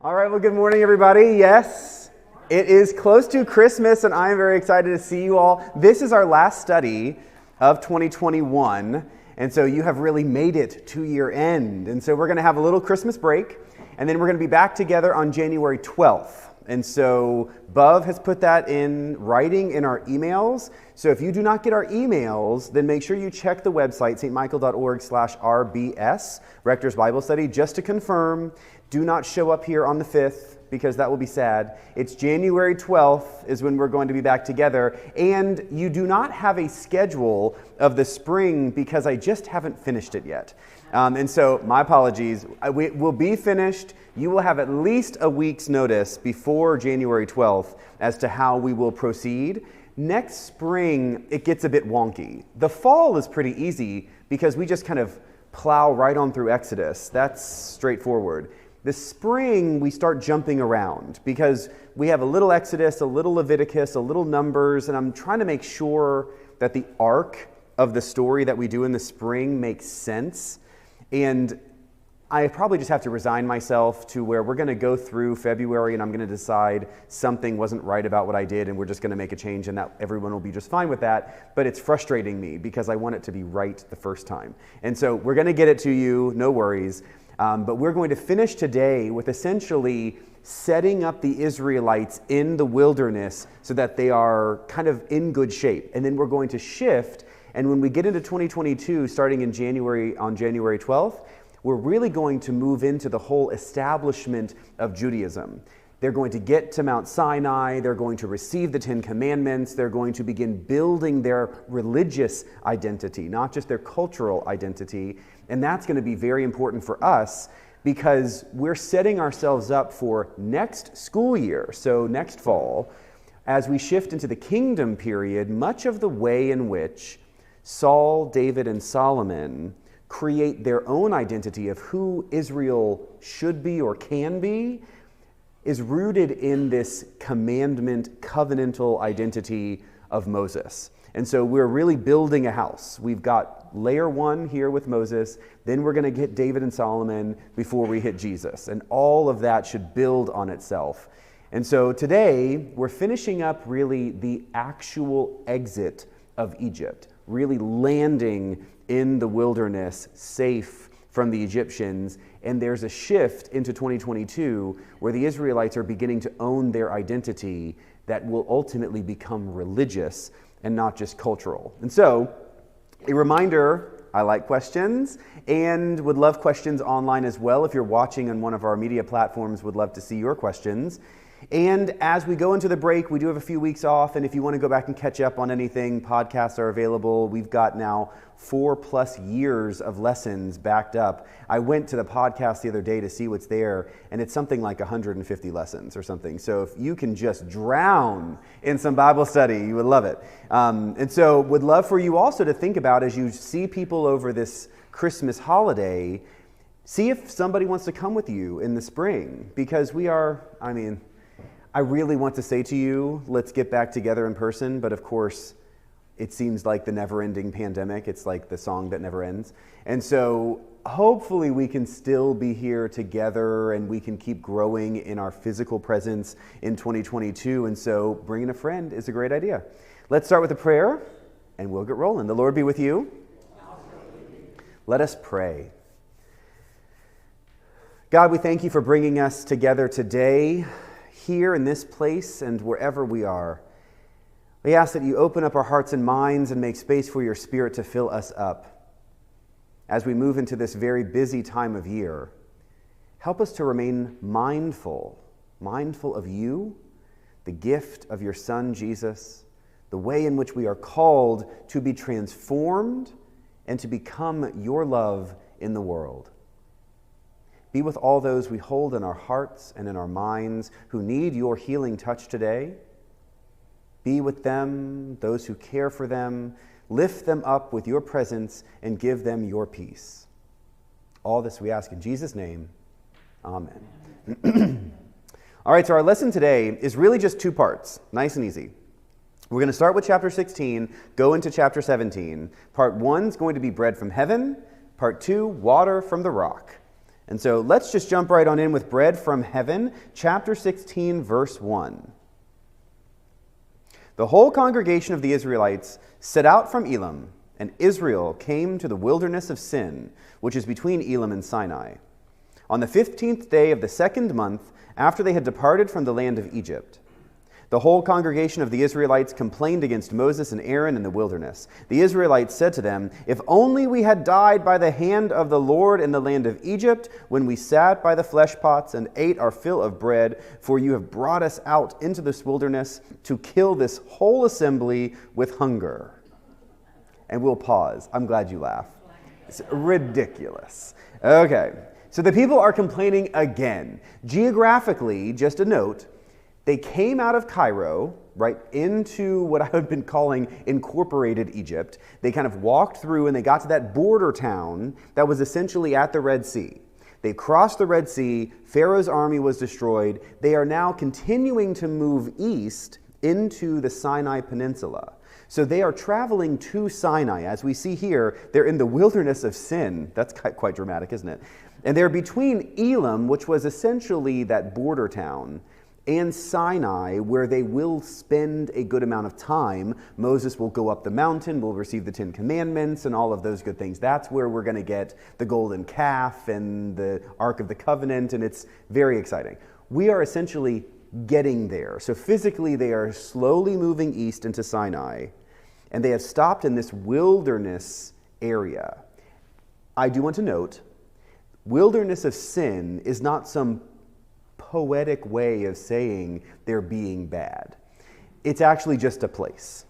All right, well, good morning, everybody. Yes, it is close to Christmas, and I am very excited to see you all. This is our last study of 2021, and so you have really made it to year end. And so we're going to have a little Christmas break, and then we're going to be back together on January 12th. And so Bub has put that in writing in our emails. So if you do not get our emails, then make sure you check the website, stmichael.org/RBS, Rector's Bible Study, just to confirm. Do not show up here on the 5th because that will be sad. It's January 12th is when we're going to be back together. And you do not have a schedule of the spring because I just haven't finished it yet. And so my apologies. We will be finished. You will have at least a week's notice before January 12th as to how we will proceed. Next spring, it gets a bit wonky. The fall is pretty easy because we just kind of plow right on through Exodus. That's straightforward. The spring, we start jumping around because we have a little Exodus, a little Leviticus, a little Numbers, and I'm trying to make sure that the arc of the story that we do in the spring makes sense. And I probably just have to resign myself to where we're going to go through February and I'm going to decide something wasn't right about what I did and we're just going to make a change and that everyone will be just fine with that. But it's frustrating me because I want it to be right the first time. And so we're going to get it to you, no worries. But we're going to finish today with essentially setting up the Israelites in the wilderness so that they are kind of in good shape. And then we're going to shift. And when we get into 2022, starting in January, on January 12th, we're really going to move into the whole establishment of Judaism. They're going to get to Mount Sinai, they're going to receive the Ten Commandments, they're going to begin building their religious identity, not just their cultural identity. And that's going to be very important for us because we're setting ourselves up for next school year, so next fall, as we shift into the kingdom period, much of the way in which Saul, David, and Solomon create their own identity of who Israel should be or can be is rooted in this commandment, covenantal identity of Moses. And so we're really building a house. We've got layer one here with Moses, then we're going to get David and Solomon before we hit Jesus. And all of that should build on itself. And so today, we're finishing up really the actual exit of Egypt, really landing in the wilderness, safe from the Egyptians. And there's a shift into 2022 where the Israelites are beginning to own their identity that will ultimately become religious and not just cultural. And so, a reminder, I like questions and would love questions online as well. If you're watching on one of our media platforms, would love to see your questions. And as we go into the break, we do have a few weeks off, and if you want to go back and catch up on anything, podcasts are available. We've got now 4+ years of lessons backed up. I went to the podcast the other day to see what's there, and it's something like 150 lessons or something. So if you can just drown in some Bible study, you would love it. And so would love for you also to think about, as you see people over this Christmas holiday, see if somebody wants to come with you in the spring, because we are, I really want to say to you, let's get back together in person, but of course, it seems like the never-ending pandemic. It's like the song that never ends. And so hopefully we can still be here together and we can keep growing in our physical presence in 2022. And so bringing a friend is a great idea. Let's start with a prayer and we'll get rolling. The Lord be with you. Let us pray. God, we thank you for bringing us together today, here in this place and wherever we are. We ask that you open up our hearts and minds and make space for your Spirit to fill us up. As we move into this very busy time of year, help us to remain mindful of you, the gift of your Son, Jesus, the way in which we are called to be transformed and to become your love in the world. Be with all those we hold in our hearts and in our minds who need your healing touch today. Be with them, those who care for them. Lift them up with your presence and give them your peace. All this we ask in Jesus' name. Amen. All right, so our lesson today is really just 2 parts, nice and easy. We're going to start with chapter 16, go into chapter 17. Part 1 is going to be bread from heaven. Part 2, water from the rock. And so let's just jump right on in with bread from heaven, chapter 16, verse 1. The whole congregation of the Israelites set out from Elim, and Israel came to the wilderness of Sin, which is between Elim and Sinai, on the 15th day of the 2nd month after they had departed from the land of Egypt. The whole congregation of the Israelites complained against Moses and Aaron in the wilderness. The Israelites said to them, "If only we had died by the hand of the Lord in the land of Egypt, when we sat by the flesh pots and ate our fill of bread, for you have brought us out into this wilderness to kill this whole assembly with hunger." And we'll pause. I'm glad you laugh. It's ridiculous. Okay, so the people are complaining again. Geographically, just a note, they came out of Cairo, right, into what I have been calling incorporated Egypt. They kind of walked through and they got to that border town that was essentially at the Red Sea. They crossed the Red Sea, Pharaoh's army was destroyed. They are now continuing to move east into the Sinai Peninsula. So they are traveling to Sinai. As we see here, they're in the wilderness of Sin. That's quite dramatic, isn't it? And they're between Elim, which was essentially that border town, and Sinai, where they will spend a good amount of time. Moses will go up the mountain, will receive the 10 Commandments and all of those good things. That's where we're going to get the golden calf and the Ark of the Covenant, and it's very exciting. We are essentially getting there. So physically, they are slowly moving east into Sinai, and they have stopped in this wilderness area. I do want to note, wilderness of Sin is not some poetic way of saying they're being bad. It's actually just a place.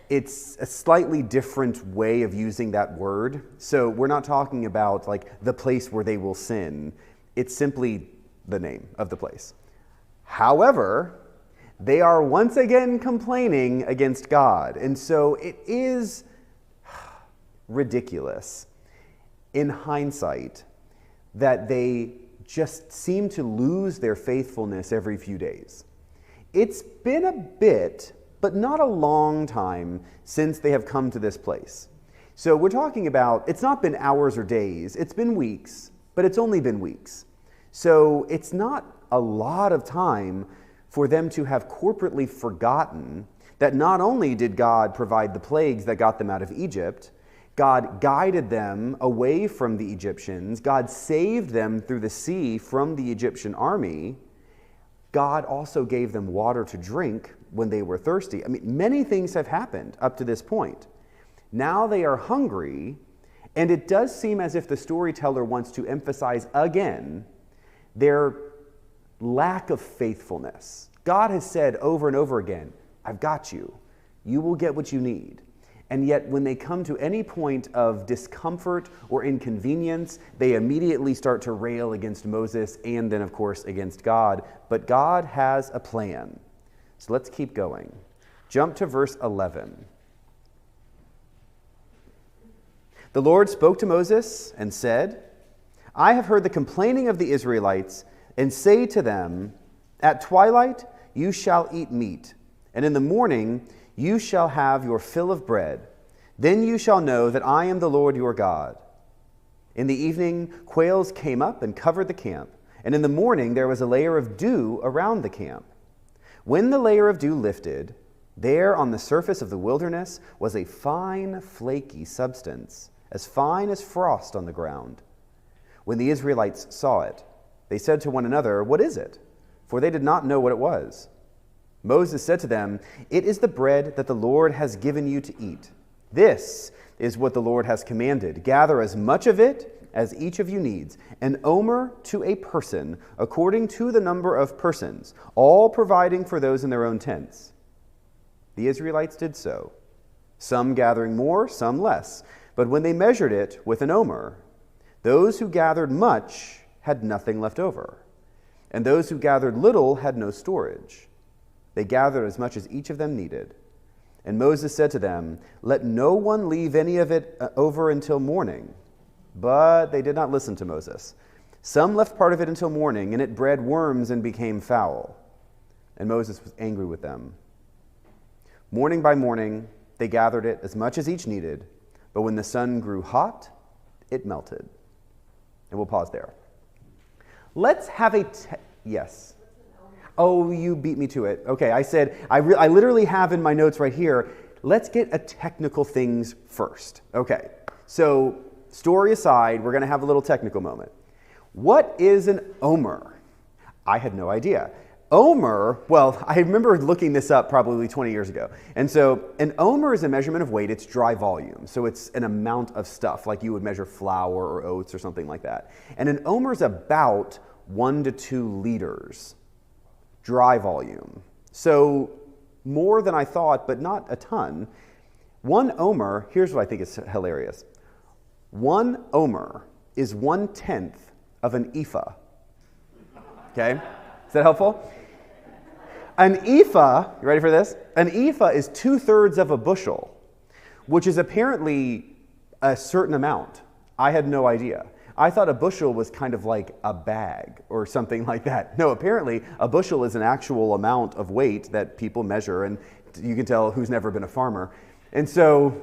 It's a slightly different way of using that word. So we're not talking about like the place where they will sin. It's simply the name of the place. However, they are once again complaining against God. And so it is ridiculous in hindsight that they just seem to lose their faithfulness every few days. It's been a bit, but not a long time, since they have come to this place. So we're talking about, it's not been hours or days, it's been weeks, but it's only been weeks. So it's not a lot of time for them to have corporately forgotten that not only did God provide the plagues that got them out of Egypt, God guided them away from the Egyptians. God saved them through the sea from the Egyptian army. God also gave them water to drink when they were thirsty. I mean, many things have happened up to this point. Now they are hungry, and it does seem as if the storyteller wants to emphasize again their lack of faithfulness. God has said over and over again, "I've got you. You will get what you need." And yet when they come to any point of discomfort or inconvenience, they immediately start to rail against Moses and then, of course, against God. But God has a plan. So let's keep going. Jump to verse 11. The Lord spoke to Moses and said, "I have heard the complaining of the Israelites, and say to them, at twilight you shall eat meat, and in the morning you shall have your fill of bread. Then you shall know that I am the Lord your God." In the evening, quails came up and covered the camp, and in the morning there was a layer of dew around the camp. When the layer of dew lifted, there on the surface of the wilderness was a fine, flaky substance, as fine as frost on the ground. When the Israelites saw it, they said to one another, "What is it?" For they did not know what it was. Moses said to them, "It is the bread that the Lord has given you to eat. This is what the Lord has commanded. Gather as much of it as each of you needs, an omer to a person, according to the number of persons, all providing for those in their own tents." The Israelites did so, some gathering more, some less. But when they measured it with an omer, those who gathered much had nothing left over, and those who gathered little had no storage. They gathered as much as each of them needed. And Moses said to them, "Let no one leave any of it over until morning." But they did not listen to Moses. Some left part of it until morning, and it bred worms and became foul. And Moses was angry with them. Morning by morning, they gathered it as much as each needed, but when the sun grew hot, it melted. And we'll pause there. Let's have a... Yes. Oh, you beat me to it. Okay, I said, I literally have in my notes right here, let's get a technical things first. Okay, so story aside, we're going to have a little technical moment. What is an Omer? I had no idea. Omer, well, I remember looking this up probably 20 years ago. And so an Omer is a measurement of weight. It's dry volume. So it's an amount of stuff, like you would measure flour or oats or something like that. And an Omer is about 1 to 2 liters, dry volume. So more than I thought, but not a ton. 1 Omer, here's what I think is hilarious. 1 Omer is 1/10 of an ephah. Okay? Is that helpful? An ephah, you ready for this? An ephah is 2/3 of a bushel, which is apparently a certain amount. I had no idea. I thought a bushel was kind of like a bag or something like that. No, apparently a bushel is an actual amount of weight that people measure, and you can tell who's never been a farmer. And so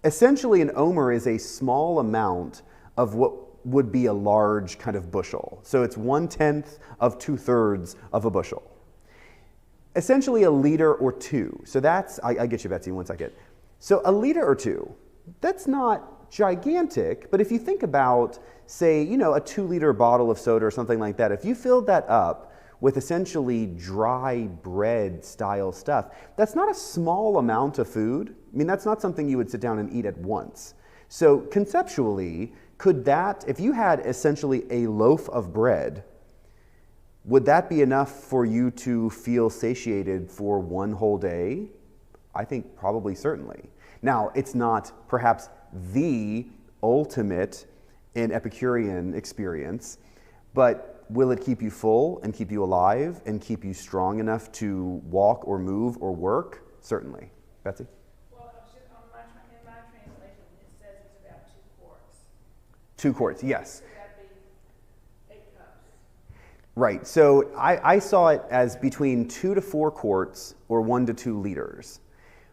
essentially an Omer is a small amount of what would be a large kind of bushel. So it's 1/10 of 2/3 of a bushel. Essentially a liter or two. So that's, I get you, Betsy, 1 second. So a liter or two, that's not gigantic, but if you think about, say, a 2-liter bottle of soda or something like that, if you filled that up with essentially dry bread style stuff, that's not a small amount of food. I mean, that's not something you would sit down and eat at once. So conceptually, could that, if you had essentially a loaf of bread, would that be enough for you to feel satiated for 1 whole day? I think probably certainly. Now, it's not perhaps the ultimate in Epicurean experience, but will it keep you full and keep you alive and keep you strong enough to walk or move or work? Certainly. Betsy? Well, in my translation, it says it's about 2 quarts. 2 quarts, yes. So that'd be 8 cups. Right. So I saw it as between 2 to 4 quarts or 1 to 2 liters.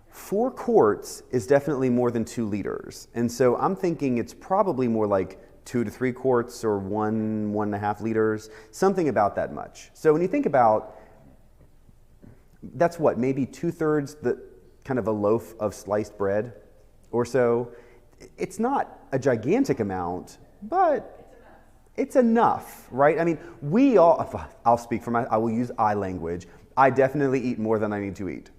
4 quarts is definitely more than 2 liters. And so I'm thinking it's probably more like 2 to 3 quarts or 1.5 liters, something about that much. So when you think about, that's what, maybe 2/3 the kind of a loaf of sliced bread or so. It's not a gigantic amount, but it's enough, right? I mean, we all, I'll speak for I will use I language. I definitely eat more than I need to eat.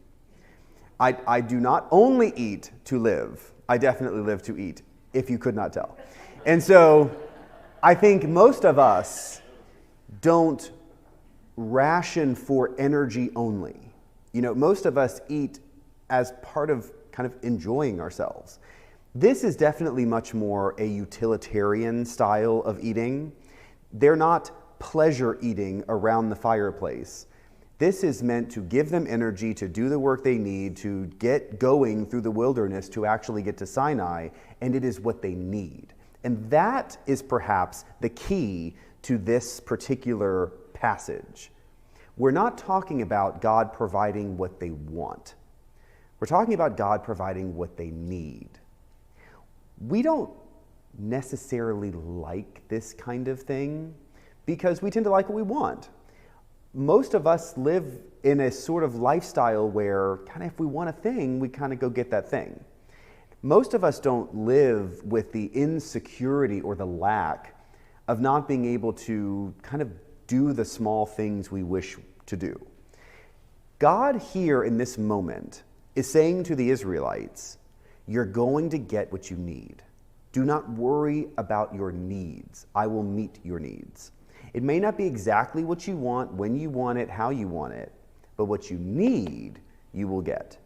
I do not only eat to live, I definitely live to eat, if you could not tell. And so I think most of us don't ration for energy only. Most of us eat as part of kind of enjoying ourselves. This is definitely much more a utilitarian style of eating. They're not pleasure eating around the fireplace. This is meant to give them energy to do the work they need to get going through the wilderness to actually get to Sinai, and it is what they need. And that is perhaps the key to this particular passage. We're not talking about God providing what they want. We're talking about God providing what they need. We don't necessarily like this kind of thing because we tend to like what we want. Most of us live in a sort of lifestyle where kind of if we want a thing, we kind of go get that thing. Most of us don't live with the insecurity or the lack of not being able to kind of do the small things we wish to do. God here in this moment is saying to the Israelites, you're going to get what you need. Do not worry about your needs. I will meet your needs. It may not be exactly what you want, when you want it, how you want it, but what you need, you will get.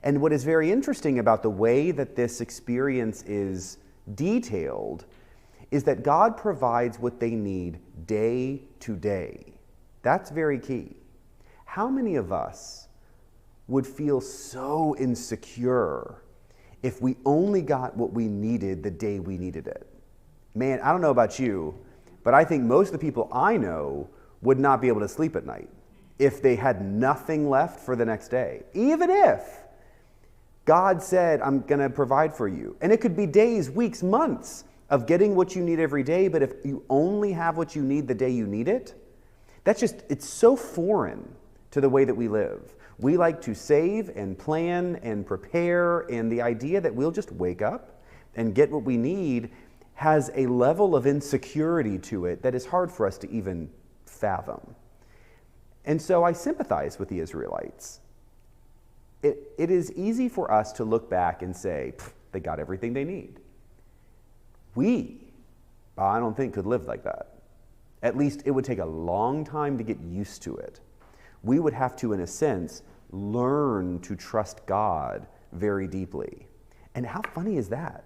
And what is very interesting about the way that this experience is detailed is that God provides what they need day to day. That's very key. How many of us would feel so insecure if we only got what we needed the day we needed it? Man, I don't know about you, but I think most of the people I know would not be able to sleep at night if they had nothing left for the next day. Even if God said, I'm going to provide for you. And it could be days, weeks, months of getting what you need every day, but if you only have what you need the day you need it, it's so foreign to the way that we live. We like to save and plan and prepare, and the idea that we'll just wake up and get what we need has a level of insecurity to it that is hard for us to even fathom. And so I sympathize with the Israelites. It is easy for us to look back and say, they got everything they need. I don't think, could live like that. At least it would take a long time to get used to it. We would have to, in a sense, learn to trust God very deeply. And how funny is that?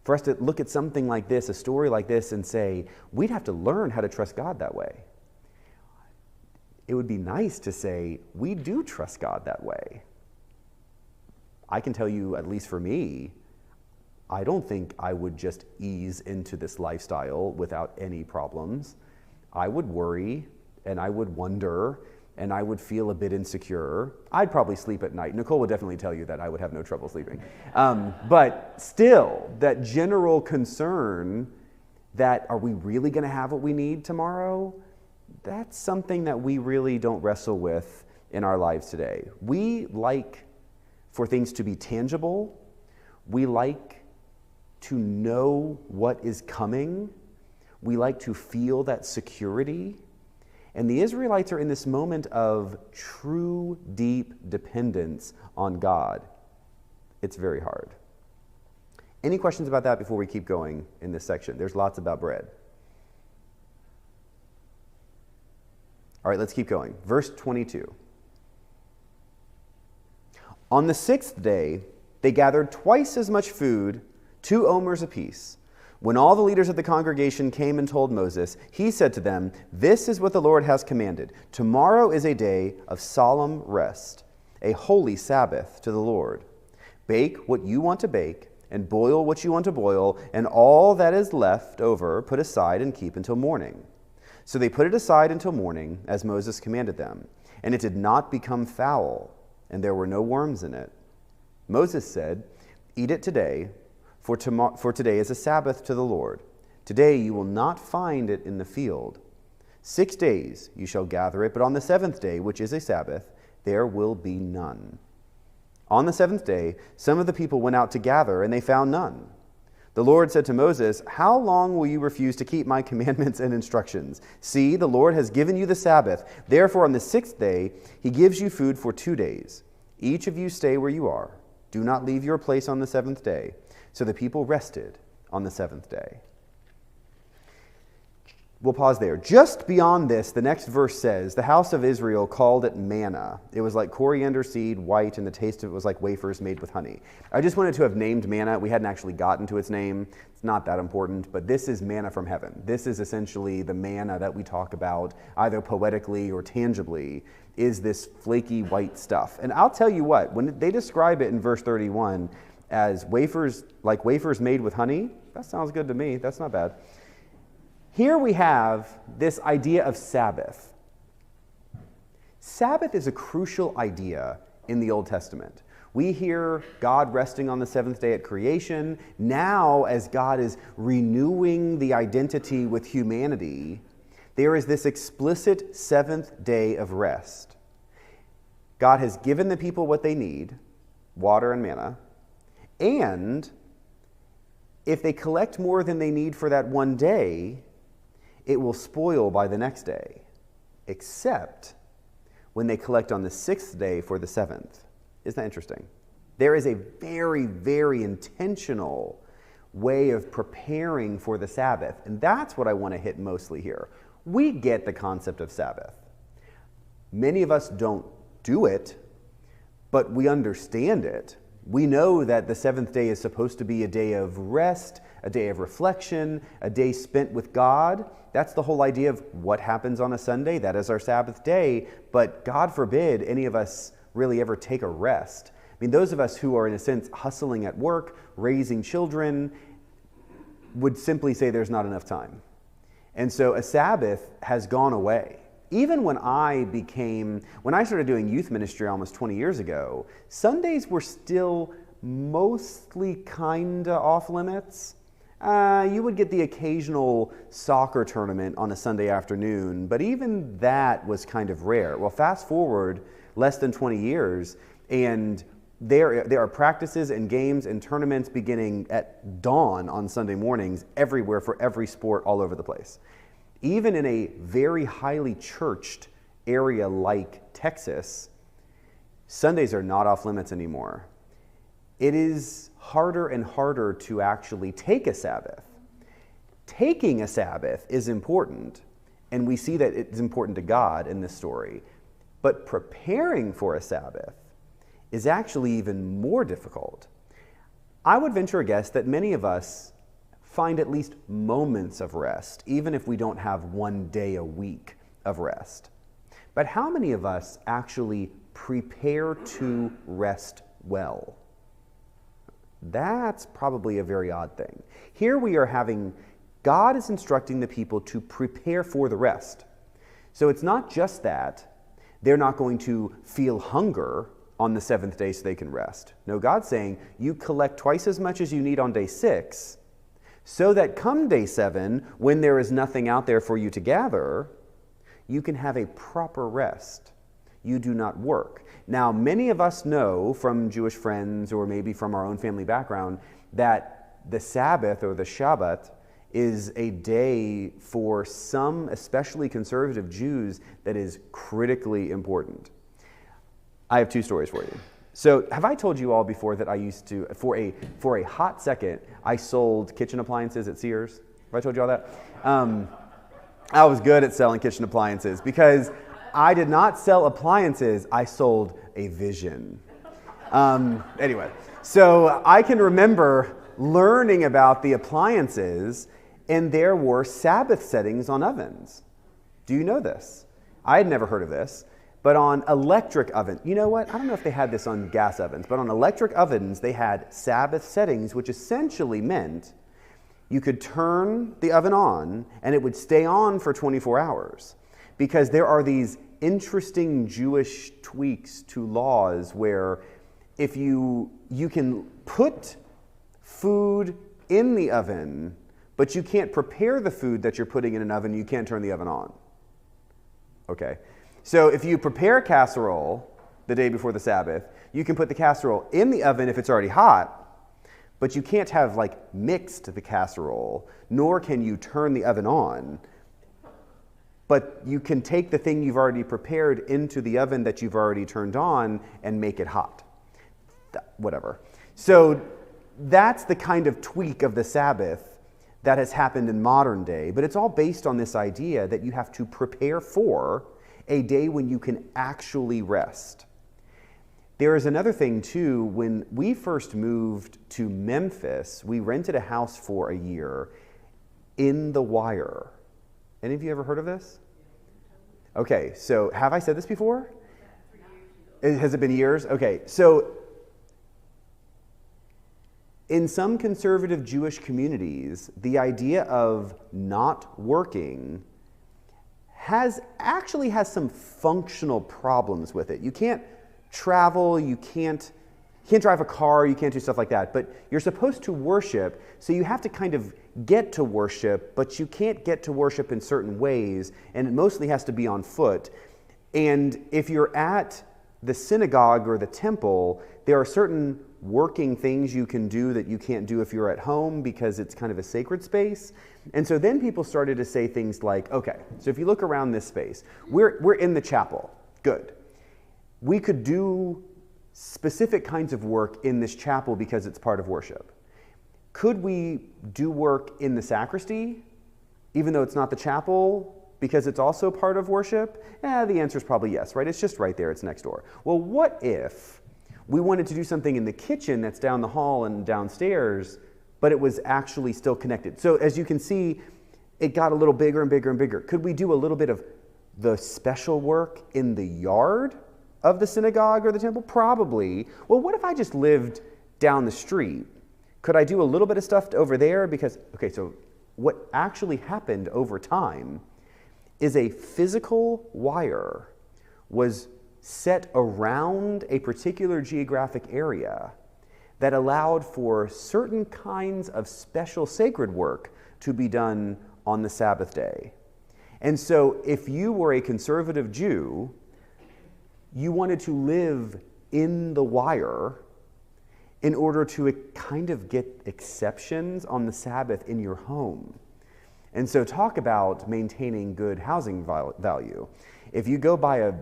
For us to look at something like this, a story like this, and say, we'd have to learn how to trust God that way. It would be nice to say, we do trust God that way. I can tell you, at least for me, I don't think I would just ease into this lifestyle without any problems. I would worry, and I would wonder, and I would feel a bit insecure. I'd probably sleep at night. Nicole would definitely tell you that I would have no trouble sleeping. But still, that general concern that are we really going to have what we need tomorrow? That's something that we really don't wrestle with in our lives today. We like for things to be tangible. We like to know what is coming. We like to feel that security. And the Israelites are in this moment of true, deep dependence on God. It's very hard. Any questions about that before we keep going in this section? There's lots about bread. All right, let's keep going. Verse 22. On the 6th day, they gathered twice as much food, 2 omers apiece. When all the leaders of the congregation came and told Moses, he said to them, "This is what the Lord has commanded. Tomorrow is a day of solemn rest, a holy Sabbath to the Lord. Bake what you want to bake, and boil what you want to boil, and all that is left over put aside and keep until morning." So they put it aside until morning, as Moses commanded them, and it did not become foul, and there were no worms in it. Moses said, "Eat it today, for today is a Sabbath to the Lord. Today you will not find it in the field. 6 days you shall gather it, but on the 7th day, which is a Sabbath, there will be none." On the 7th day, some of the people went out to gather, and they found none. The Lord said to Moses, "How long will you refuse to keep my commandments and instructions? See, the Lord has given you the Sabbath. Therefore, on the 6th day, he gives you food for 2 days. Each of you stay where you are. Do not leave your place on the 7th day." So the people rested on the 7th day. We'll pause there. Just beyond this, the next verse says, the house of Israel called it manna. It was like coriander seed, white, and the taste of it was like wafers made with honey. I just wanted to have named manna. We hadn't actually gotten to its name. It's not that important, but this is manna from heaven. This is essentially the manna that we talk about, either poetically or tangibly, is this flaky white stuff. And I'll tell you what, when they describe it in verse 31 as wafers, like wafers made with honey, that sounds good to me. That's not bad. Here we have this idea of Sabbath. Sabbath is a crucial idea in the Old Testament. We hear God resting on the 7th day at creation. Now, as God is renewing the identity with humanity, there is this explicit 7th day of rest. God has given the people what they need, water and manna, and if they collect more than they need for that one day, it will spoil by the next day, except when they collect on the 6th day for the 7th. Isn't that interesting? There is a very, very intentional way of preparing for the Sabbath, and that's what I want to hit mostly here. We get the concept of Sabbath. Many of us don't do it, but we understand it. We know that the 7th day is supposed to be a day of rest, a day of reflection, a day spent with God. That's the whole idea of what happens on a Sunday. That is our Sabbath day. But God forbid any of us really ever take a rest. I mean, those of us who are, in a sense, hustling at work, raising children, would simply say there's not enough time. And so a Sabbath has gone away. Even when I started doing youth ministry almost 20 years ago, Sundays were still mostly kinda off limits. You would get the occasional soccer tournament on a Sunday afternoon, but even that was kind of rare. Well, fast forward less than 20 years, and there are practices and games and tournaments beginning at dawn on Sunday mornings everywhere for every sport all over the place. Even in a very highly churched area like Texas, Sundays are not off limits anymore. It is harder and harder to actually take a Sabbath. Taking a Sabbath is important, and we see that it's important to God in this story. But preparing for a Sabbath is actually even more difficult. I would venture a guess that many of us find at least moments of rest, even if we don't have one day a week of rest. But how many of us actually prepare to rest well? That's probably a very odd thing. Here we are God is instructing the people to prepare for the rest. So it's not just that they're not going to feel hunger on the seventh day so they can rest. No, God's saying you collect twice as much as you need on day 6, so that come day 7, when there is nothing out there for you to gather, you can have a proper rest. You do not work. Now, many of us know from Jewish friends or maybe from our own family background that the Sabbath or the Shabbat is a day for some, especially conservative Jews, that is critically important. I have 2 stories for you. So, have I told you all before that I used to, for a hot second, I sold kitchen appliances at Sears? Have I told you all that? I was good at selling kitchen appliances because I did not sell appliances, I sold a vision. Anyway, so I can remember learning about the appliances, and there were Sabbath settings on ovens. Do you know this? I had never heard of this, but on electric oven, you know what? I don't know if they had this on gas ovens, but on electric ovens, they had Sabbath settings, which essentially meant you could turn the oven on and it would stay on for 24 hours. Because there are these interesting Jewish tweaks to laws where if you can put food in the oven, but you can't prepare the food that you're putting in an oven, you can't turn the oven on. Okay, so if you prepare a casserole the day before the Sabbath, you can put the casserole in the oven if it's already hot, but you can't have mixed the casserole, nor can you turn the oven on. But you can take the thing you've already prepared into the oven that you've already turned on and make it hot. Whatever. So that's the kind of tweak of the Sabbath that has happened in modern day, but it's all based on this idea that you have to prepare for a day when you can actually rest. There is another thing too. When we first moved to Memphis, we rented a house for a year in the Wire. Any of you ever heard of this? Okay, so have I said this before? Has it been years? Okay, so in some conservative Jewish communities, the idea of not working has some functional problems with it. You can't travel, you can't drive a car, you can't do stuff like that, but you're supposed to worship, so you have to kind of get to worship, but you can't get to worship in certain ways, and it mostly has to be on foot. And if you're at the synagogue or the temple, there are certain working things you can do that you can't do if you're at home because it's kind of a sacred space. And so then people started to say things like, okay, so if you look around this space, we're in the chapel. Good. We could do specific kinds of work in this chapel because it's part of worship. Could we do work in the sacristy, even though it's not the chapel, because it's also part of worship? The answer is probably yes, right? It's just right there, it's next door. Well, what if we wanted to do something in the kitchen that's down the hall and downstairs, but it was actually still connected? So as you can see, it got a little bigger and bigger and bigger. Could we do a little bit of the special work in the yard of the synagogue or the temple? Probably. Well, what if I just lived down the street? Could I do a little bit of stuff over there? Because, okay, so what actually happened over time is a physical wire was set around a particular geographic area that allowed for certain kinds of special sacred work to be done on the Sabbath day. And so if you were a conservative Jew, you wanted to live in the wire in order to kind of get exceptions on the Sabbath in your home. And so talk about maintaining good housing value. If you go buy a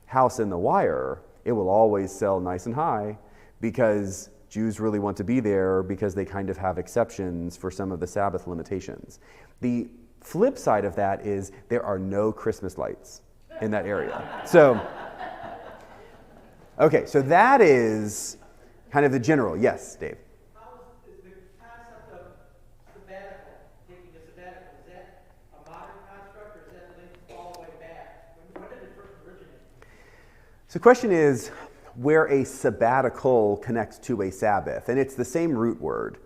house in the wire, it will always sell nice and high because Jews really want to be there because they kind of have exceptions for some of the Sabbath limitations. The flip side of that is there are no Christmas lights in that area. So, okay, so that is kind of the general. Yes, Dave? How is the concept of sabbatical, taking a sabbatical, is that a modern construct or is that linked all the way back? When did it first originate? So the question is where a sabbatical connects to a Sabbath, and it's the same root word.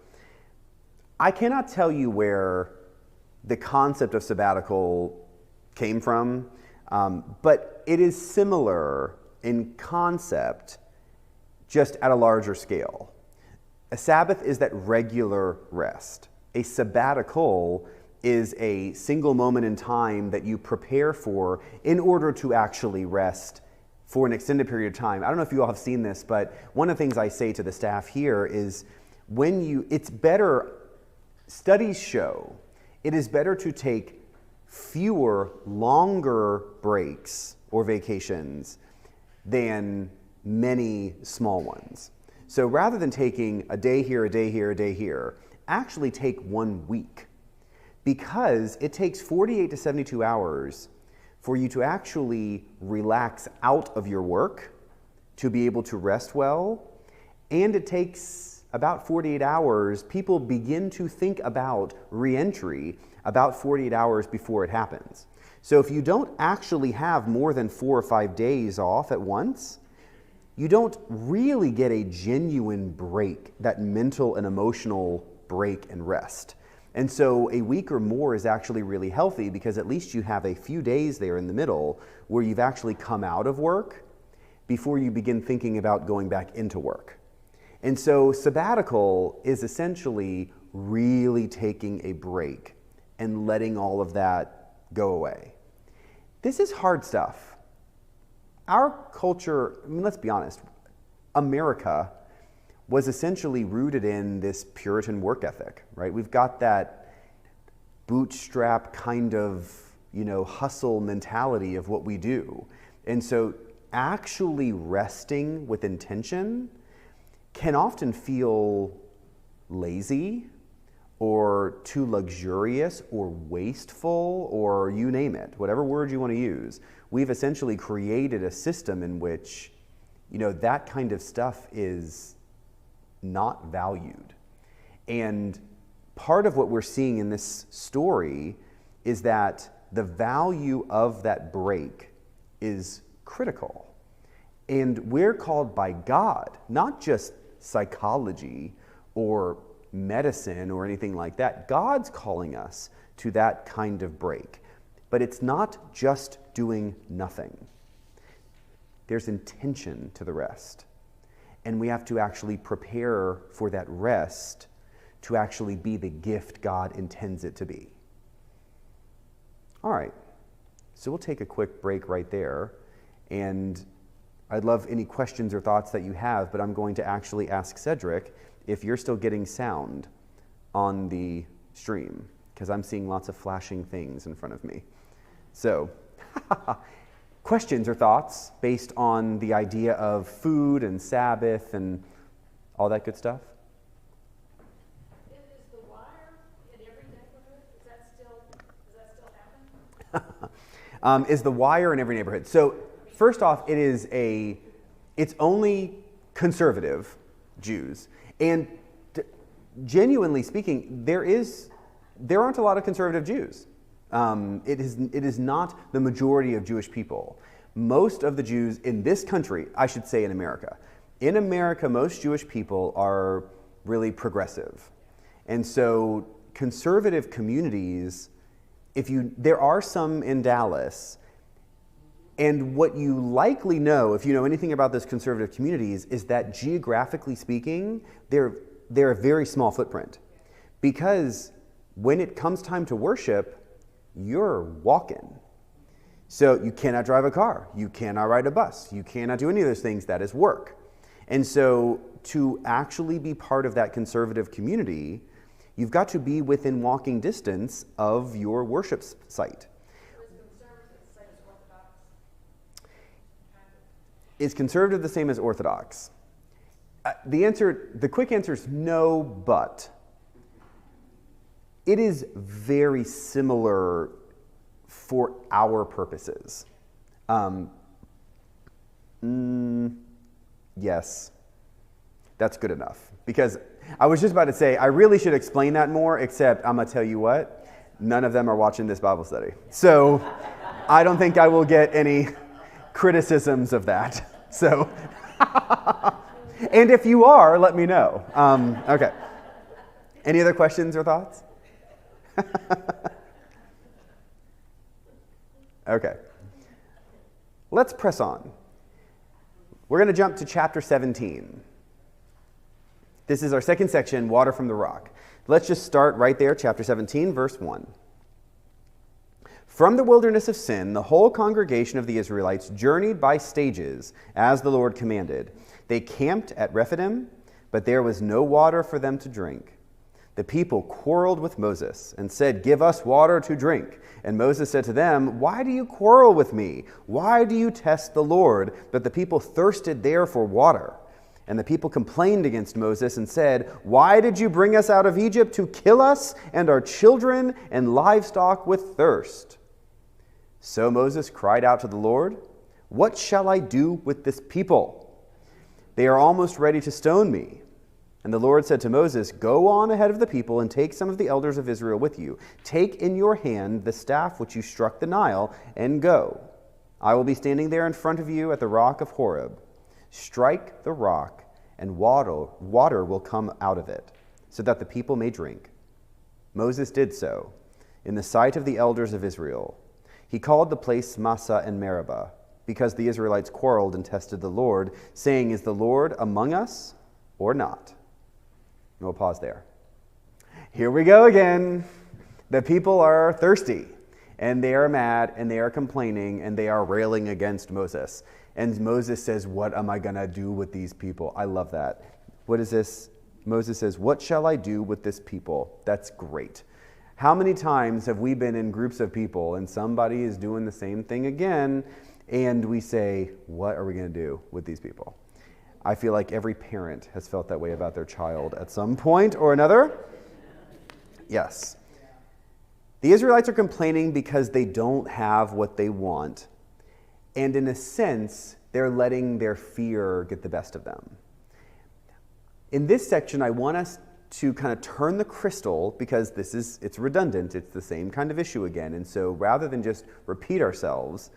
I cannot tell you where the concept of sabbatical came from, but it is similar in concept, just at a larger scale. A Sabbath is that regular rest. A sabbatical is a single moment in time that you prepare for in order to actually rest for an extended period of time. I don't know if you all have seen this, but one of the things I say to the staff here is it's better, studies show, it is better to take fewer, longer breaks or vacations than many small ones. So rather than taking a day here, a day here, a day here, actually take 1 week, because it takes 48 to 72 hours for you to actually relax out of your work to be able to rest well, and it takes about 48 hours, people begin to think about re-entry about 48 hours before it happens. So if you don't actually have more than 4 or 5 days off at once, you don't really get a genuine break, that mental and emotional break and rest. And so a week or more is actually really healthy because at least you have a few days there in the middle where you've actually come out of work before you begin thinking about going back into work. And so sabbatical is essentially really taking a break and letting all of that go away. This is hard stuff. Our culture, I mean, let's be honest, America was essentially rooted in this Puritan work ethic, right? We've got that bootstrap kind of, hustle mentality of what we do. And so actually resting with intention can often feel lazy or too luxurious or wasteful, or you name it, whatever word you want to use. We've essentially created a system in which, that kind of stuff is not valued. And part of what we're seeing in this story is that the value of that break is critical. And we're called by God, not just psychology or medicine or anything like that. God's calling us to that kind of break. But it's not just doing nothing. There's intention to the rest. And we have to actually prepare for that rest to actually be the gift God intends it to be. All right, so we'll take a quick break right there. And I'd love any questions or thoughts that you have, but I'm going to actually ask Cedric if you're still getting sound on the stream, because I'm seeing lots of flashing things in front of me. So, questions or thoughts based on the idea of food and Sabbath and all that good stuff? Is the wire in every neighborhood? Does that still happen? Is the wire in every neighborhood? So first off, it's only conservative Jews. And genuinely speaking, there aren't a lot of conservative Jews. It is not the majority of Jewish people. Most of the Jews in this country, I should say in America, most Jewish people are really progressive. And so conservative communities, there are some in Dallas, And what you likely know, if you know anything about those conservative communities, is that geographically speaking, they're a very small footprint. Because when it comes time to worship, you're walking. So you cannot drive a car, you cannot ride a bus, you cannot do any of those things. That is work. And so to actually be part of that conservative community, you've got to be within walking distance of your worship site. Is conservative the same as orthodox? The quick answer is no, but it is very similar for our purposes. Yes, that's good enough. Because I was just about to say, I really should explain that more, except I'm going to tell you what, none of them are watching this Bible study. So I don't think I will get any criticisms of that. So, and if you are, let me know. Okay. Any other questions or thoughts? Okay. Let's press on. We're going to jump to chapter 17. This is our second section, Water from the Rock. Let's just start right there, chapter 17, verse 1. From the wilderness of Sin, the whole congregation of the Israelites journeyed by stages, as the Lord commanded. They camped at Rephidim, but there was no water for them to drink. The people quarreled with Moses and said, "Give us water to drink." And Moses said to them, "Why do you quarrel with me? Why do you test the Lord?" But the people thirsted there for water. And the people complained against Moses and said, "Why did you bring us out of Egypt to kill us and our children and livestock with thirst?" So Moses cried out to the Lord, "What shall I do with this people? They are almost ready to stone me." And the Lord said to Moses, "Go on ahead of the people and take some of the elders of Israel with you. Take in your hand the staff which you struck the Nile and go. I will be standing there in front of you at the rock of Horeb. Strike the rock, and water will come out of it, so that the people may drink." Moses did so in the sight of the elders of Israel. He called the place Massah and Meribah, because the Israelites quarreled and tested the Lord, saying, "Is the Lord among us or not?" And we'll pause there. Here we go again. The people are thirsty, and they are mad, and they are complaining, and they are railing against Moses. And Moses says, "What am I going to do with these people?" I love that. What is this? Moses says, "What shall I do with this people?" That's great. How many times have we been in groups of people and somebody is doing the same thing again, and we say, "What are we going to do with these people?" I feel like every parent has felt that way about their child at some point or another. Yes. The Israelites are complaining because they don't have what they want. And in a sense, they're letting their fear get the best of them. In this section, I want us to kind of turn the crystal, because it's redundant, it's the same kind of issue again. And so rather than just repeat ourselves,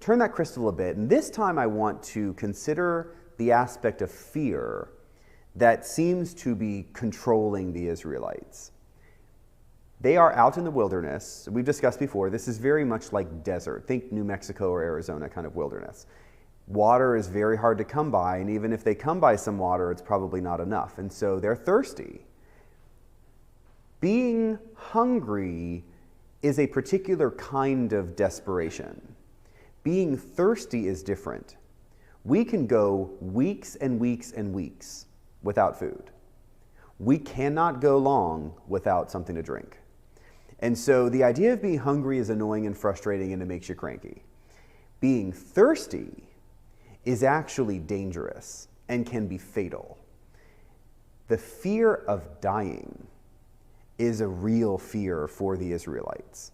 turn that crystal a bit. And this time I want to consider the aspect of fear that seems to be controlling the Israelites. They are out in the wilderness. We've discussed before, this is very much like desert. Think New Mexico or Arizona kind of wilderness. Water is very hard to come by, and even if they come by some water, it's probably not enough. And so they're thirsty. Being hungry is a particular kind of desperation. Being thirsty is different. We can go weeks and weeks and weeks without food. We cannot go long without something to drink. And so the idea of being hungry is annoying and frustrating, and it makes you cranky. Being thirsty is actually dangerous and can be fatal. The fear of dying is a real fear for the Israelites.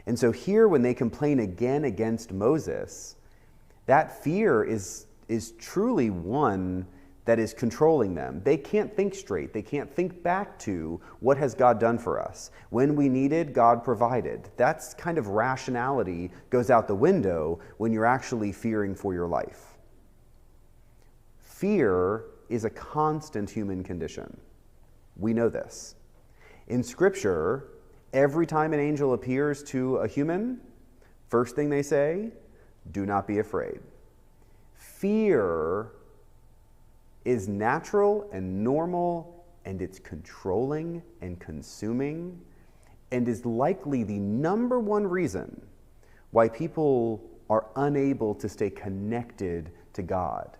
And so here, when they complain again against Moses, that fear is truly one that is controlling them. They can't think straight. They can't think back to what has God done for us. When we needed, God provided. That's kind of rationality goes out the window when you're actually fearing for your life. Fear is a constant human condition. We know this. In Scripture, every time an angel appears to a human, first thing they say, do not be afraid. Fear is natural and normal, and it's controlling and consuming, and is likely the number one reason why people are unable to stay connected to God.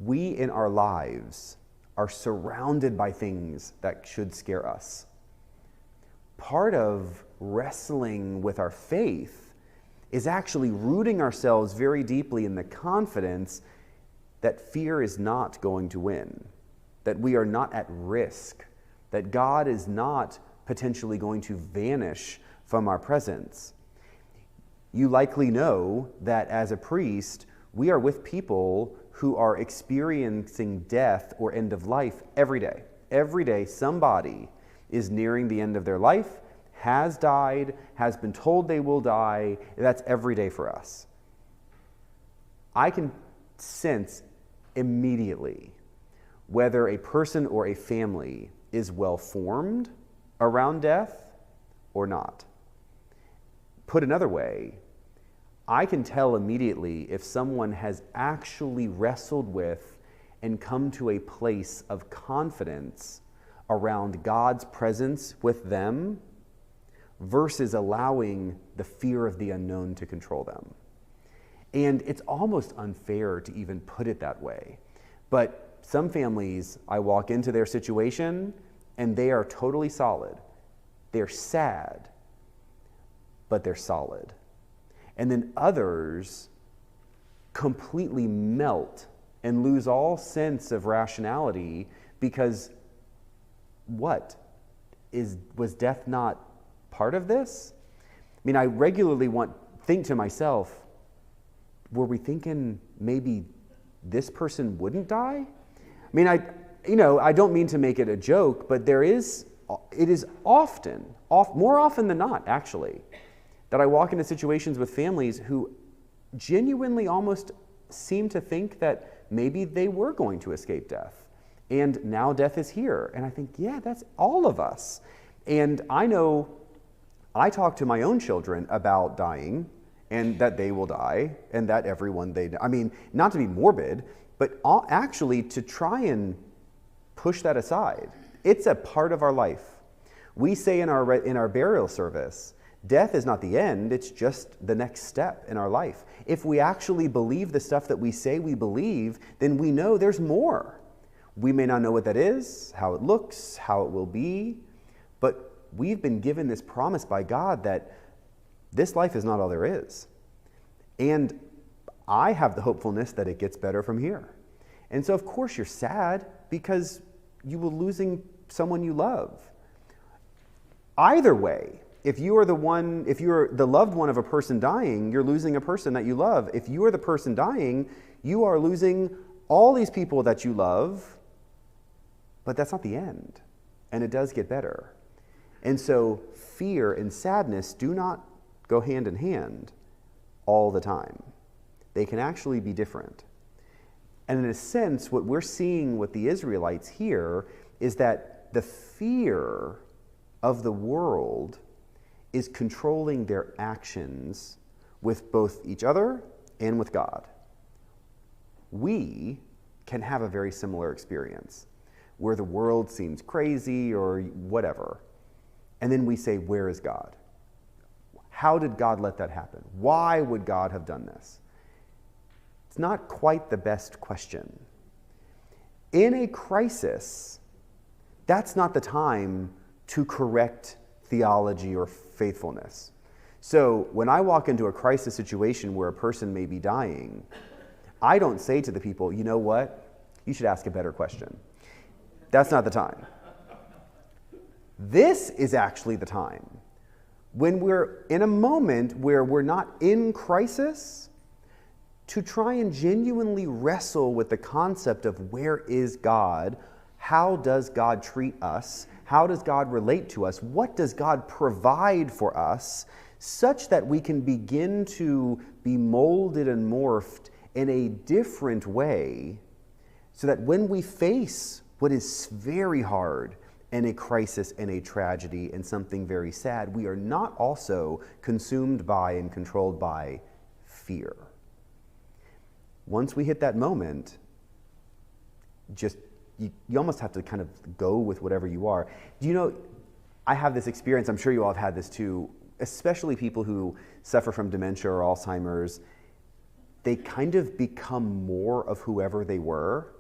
We in our lives are surrounded by things that should scare us. Part of wrestling with our faith is actually rooting ourselves very deeply in the confidence that fear is not going to win, that we are not at risk, that God is not potentially going to vanish from our presence. You likely know that as a priest, we are with people who are experiencing death or end of life every day. Every day, somebody is nearing the end of their life, has died, has been told they will die. That's every day for us. I can sense immediately whether a person or a family is well formed around death or not. Put another way, I can tell immediately if someone has actually wrestled with and come to a place of confidence around God's presence with them versus allowing the fear of the unknown to control them. And it's almost unfair to even put it that way. But some families, I walk into their situation and they are totally solid. They're sad, but they're solid. And then others completely melt and lose all sense of rationality because was death not part of this? I mean, I regularly think to myself, were we thinking maybe this person wouldn't die? I mean, I don't mean to make it a joke, but it is often, more often than not, actually, that I walk into situations with families who genuinely almost seem to think that maybe they were going to escape death. And now death is here. And I think, yeah, that's all of us. And I know I talk to my own children about dying and that they will die and that everyone I mean, not to be morbid, but actually to try and push that aside. It's a part of our life. We say in our burial service, death is not the end, it's just the next step in our life. If we actually believe the stuff that we say we believe, then we know there's more. We may not know what that is, how it looks, how it will be, but we've been given this promise by God that this life is not all there is. And I have the hopefulness that it gets better from here. And so of course you're sad because you were losing someone you love. Either way, if you're the loved one of a person dying, you're losing a person that you love. If you are the person dying, you are losing all these people that you love, but that's not the end. And it does get better. And so fear and sadness do not go hand in hand all the time. They can actually be different. And in a sense, what we're seeing with the Israelites here is that the fear of the world is controlling their actions with both each other and with God. We can have a very similar experience where the world seems crazy or whatever. And then we say, where is God? How did God let that happen? Why would God have done this? It's not quite the best question. In a crisis, that's not the time to correct theology or faithfulness. So when I walk into a crisis situation where a person may be dying, I don't say to the people, you know what? You should ask a better question. That's not the time. This is actually the time when we're in a moment where we're not in crisis to try and genuinely wrestle with the concept of where is God? How does God treat us? How does God relate to us? What does God provide for us such that we can begin to be molded and morphed in a different way so that when we face what is very hard and a crisis and a tragedy and something very sad, we are not also consumed by and controlled by fear. Once we hit that moment, just you almost have to kind of go with whatever you are. Do you know, I have this experience, I'm sure you all have had this too, especially people who suffer from dementia or Alzheimer's. They kind of become more of whoever they were.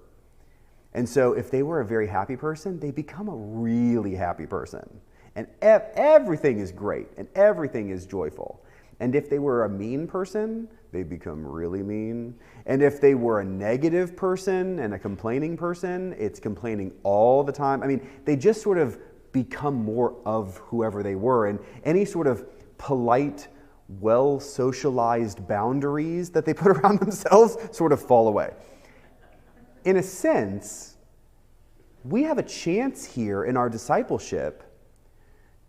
And so if they were a very happy person, they become a really happy person. And everything is great and everything is joyful. And if they were a mean person, they become really mean. And if they were a negative person and a complaining person, it's complaining all the time. I mean, they just sort of become more of whoever they were. And any sort of polite, well-socialized boundaries that they put around themselves sort of fall away. In a sense, we have a chance here in our discipleship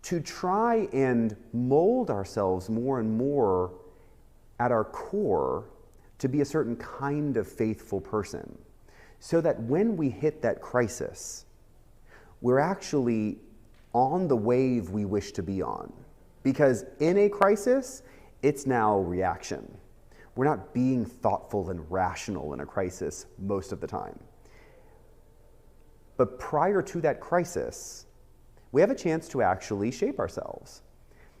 to try and mold ourselves more and more at our core to be a certain kind of faithful person, so that when we hit that crisis, we're actually on the wave we wish to be on. Because in a crisis, it's now reaction. We're not being thoughtful and rational in a crisis most of the time. But prior to that crisis, we have a chance to actually shape ourselves.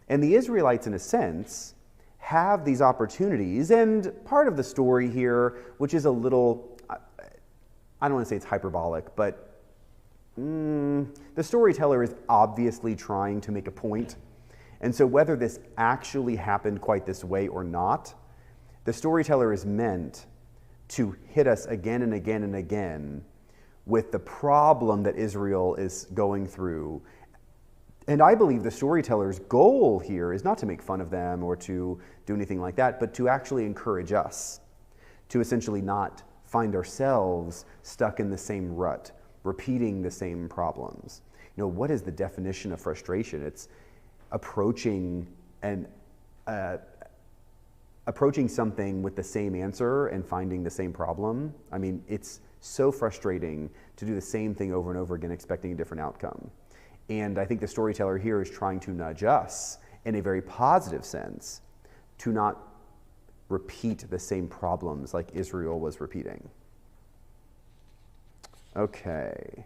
And the Israelites, in a sense, have these opportunities. And part of the story here, which is a little, I don't want to say it's hyperbolic, but the storyteller is obviously trying to make a point. And so whether this actually happened quite this way or not, the storyteller is meant to hit us again and again and again with the problem that Israel is going through. And I believe the storyteller's goal here is not to make fun of them or to do anything like that, but to actually encourage us to essentially not find ourselves stuck in the same rut, repeating the same problems. You know, what is the definition of frustration? It's approaching something with the same answer and finding the same problem. I mean, it's so frustrating to do the same thing over and over again, expecting a different outcome. And I think the storyteller here is trying to nudge us in a very positive sense to not repeat the same problems like Israel was repeating. Okay.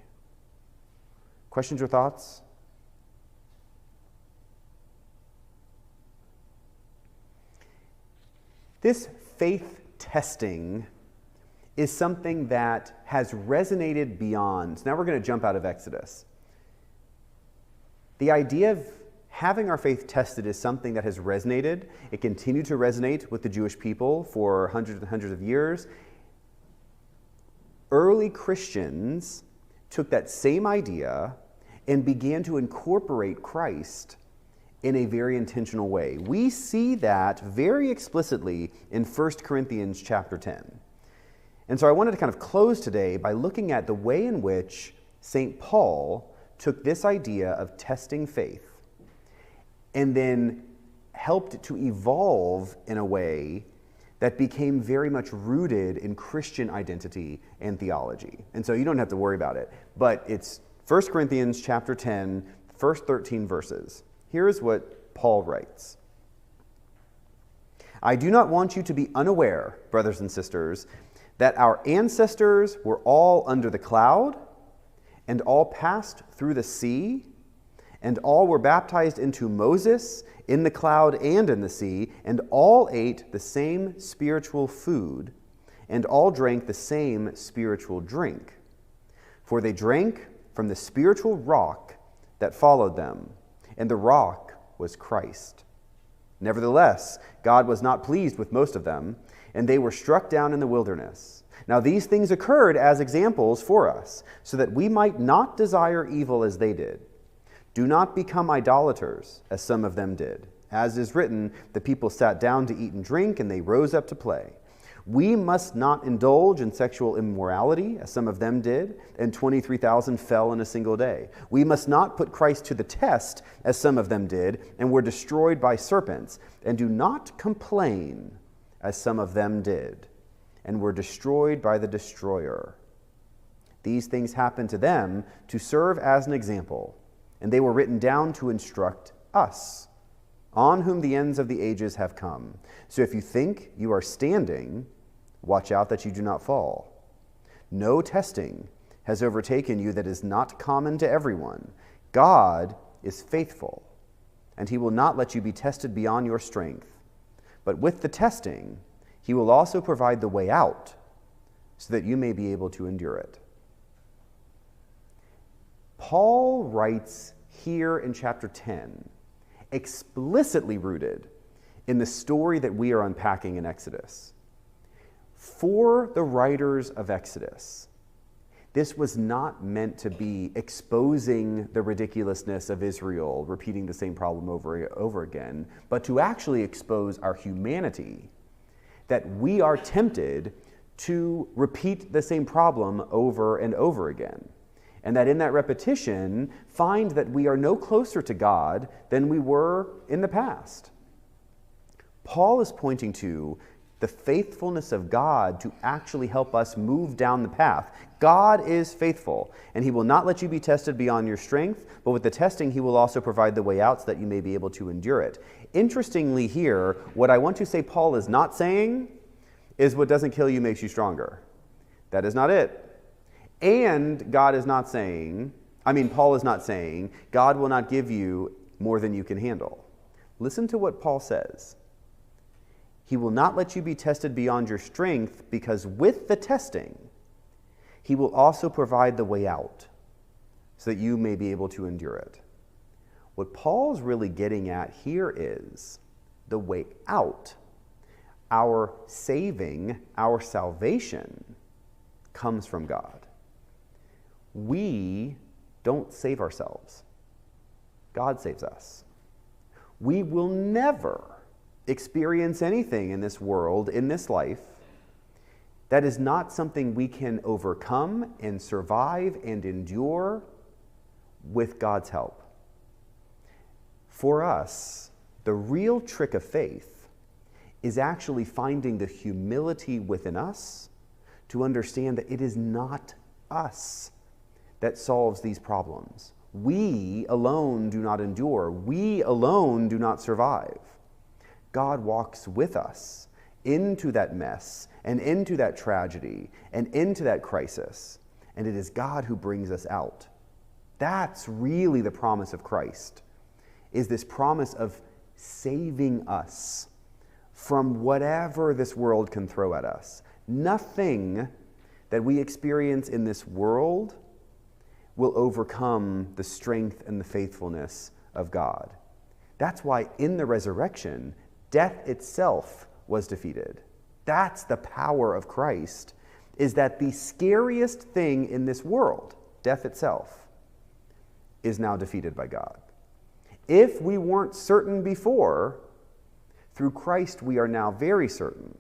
Questions or thoughts? This faith testing is something that has resonated beyond. So now we're going to jump out of Exodus. The idea of having our faith tested is something that has resonated. It continued to resonate with the Jewish people for hundreds and hundreds of years. Early Christians took that same idea and began to incorporate Christ in a very intentional way. We see that very explicitly in 1 Corinthians chapter 10. And so I wanted to kind of close today by looking at the way in which St. Paul took this idea of testing faith and then helped it to evolve in a way that became very much rooted in Christian identity and theology. And so you don't have to worry about it, but it's 1 Corinthians chapter 10, first 13 verses. Here's what Paul writes. I do not want you to be unaware, brothers and sisters, that our ancestors were all under the cloud, and all passed through the sea, and all were baptized into Moses in the cloud and in the sea, and all ate the same spiritual food, and all drank the same spiritual drink. For they drank from the spiritual rock that followed them, and the rock was Christ. Nevertheless, God was not pleased with most of them, and they were struck down in the wilderness. Now these things occurred as examples for us, so that we might not desire evil as they did. Do not become idolaters, as some of them did. As is written, the people sat down to eat and drink, and they rose up to play. We must not indulge in sexual immorality, as some of them did, and 23,000 fell in a single day. We must not put Christ to the test, as some of them did, and were destroyed by serpents. And do not complain, as some of them did, and were destroyed by the destroyer. These things happened to them to serve as an example, and they were written down to instruct us, on whom the ends of the ages have come. So if you think you are standing, watch out that you do not fall. No testing has overtaken you that is not common to everyone. God is faithful, and he will not let you be tested beyond your strength. But with the testing, he will also provide the way out, so that you may be able to endure it. Paul writes here in chapter 10, explicitly rooted in the story that we are unpacking in Exodus. For the writers of Exodus, this was not meant to be exposing the ridiculousness of Israel repeating the same problem over again, but to actually expose our humanity, that we are tempted to repeat the same problem over and over again. And that in that repetition, find that we are no closer to God than we were in the past. Paul is pointing to the faithfulness of God to actually help us move down the path. God is faithful, and he will not let you be tested beyond your strength, but with the testing, he will also provide the way out so that you may be able to endure it. Interestingly here, what I want to say Paul is not saying is what doesn't kill you makes you stronger. That is not it. And Paul is not saying, God will not give you more than you can handle. Listen to what Paul says. He will not let you be tested beyond your strength, because with the testing, he will also provide the way out so that you may be able to endure it. What Paul's really getting at here is the way out. Our saving, our salvation comes from God. We don't save ourselves. God saves us. We will never experience anything in this world, in this life, that is not something we can overcome and survive and endure with God's help. For us, the real trick of faith is actually finding the humility within us to understand that it is not us that solves these problems. We alone do not endure. We alone do not survive. God walks with us into that mess and into that tragedy and into that crisis. And it is God who brings us out. That's really the promise of Christ, is this promise of saving us from whatever this world can throw at us. Nothing that we experience in this world will overcome the strength and the faithfulness of God. That's why in the resurrection, death itself was defeated. That's the power of Christ, is that the scariest thing in this world, death itself, is now defeated by God. If we weren't certain before, through Christ we are now very certain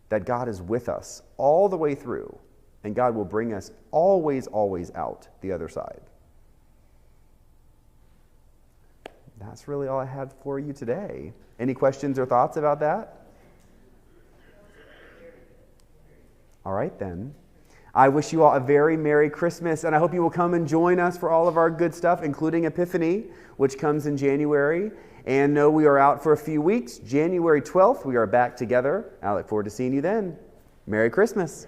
that God is with us all the way through, and God will bring us always, always out the other side. That's really all I had for you today. Any questions or thoughts about that? All right, then. I wish you all a very Merry Christmas, and I hope you will come and join us for all of our good stuff, including Epiphany, which comes in January. And know we are out for a few weeks. January 12th, we are back together. I look forward to seeing you then. Merry Christmas.